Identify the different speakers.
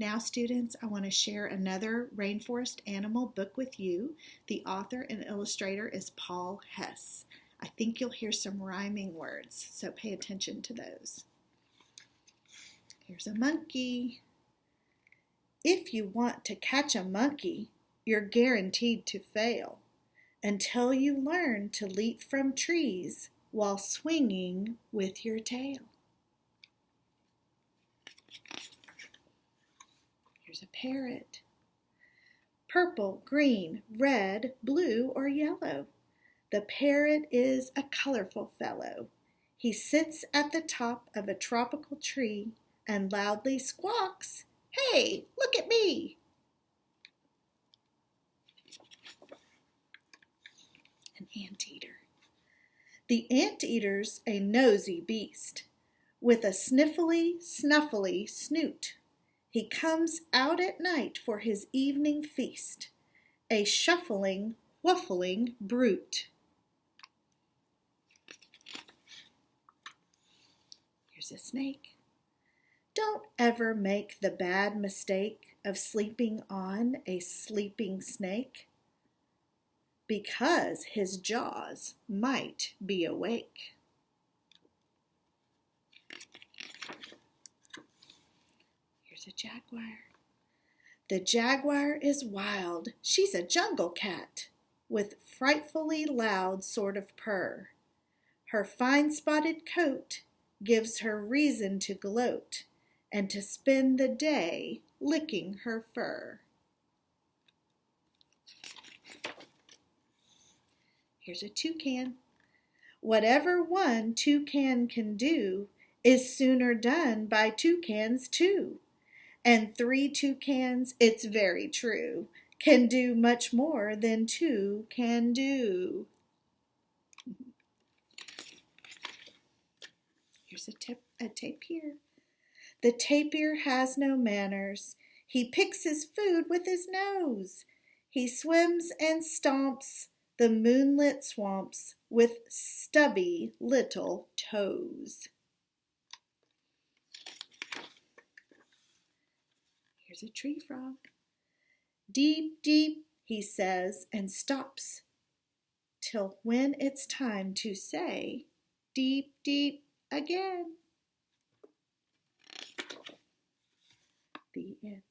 Speaker 1: Now, students, I want to share another Rainforest Animal book with you. The author and illustrator is Paul Hess. I think you'll hear some rhyming words, so pay attention to those. Here's a monkey. If you want to catch a monkey, you're guaranteed to fail until you learn to leap from trees while swinging with your tail. Here's a parrot. Purple, green, red, blue, or yellow. The parrot is a colorful fellow. He sits at the top of a tropical tree and loudly squawks, "Hey, look at me!" An anteater. The anteater's a nosy beast with a sniffly, snuffly snoot. He comes out at night for his evening feast, a shuffling, waffling brute. Here's a snake. Don't ever make the bad mistake of sleeping on a sleeping snake, because his jaws might be awake. Here's a jaguar. The jaguar is wild. She's a jungle cat with frightfully loud sort of purr. Her fine spotted coat gives her reason to gloat and to spend the day licking her fur. Here's a toucan. Whatever one toucan can do is sooner done by toucans too. And 3 toucans, it's very true, can do much more than 2 can do. Here's a tapir. The tapir has no manners. He picks his food with his nose. He swims and stomps the moonlit swamps with stubby little toes. Here's a tree frog. Deep, deep, he says, and stops till when it's time to say, deep, deep again. The end.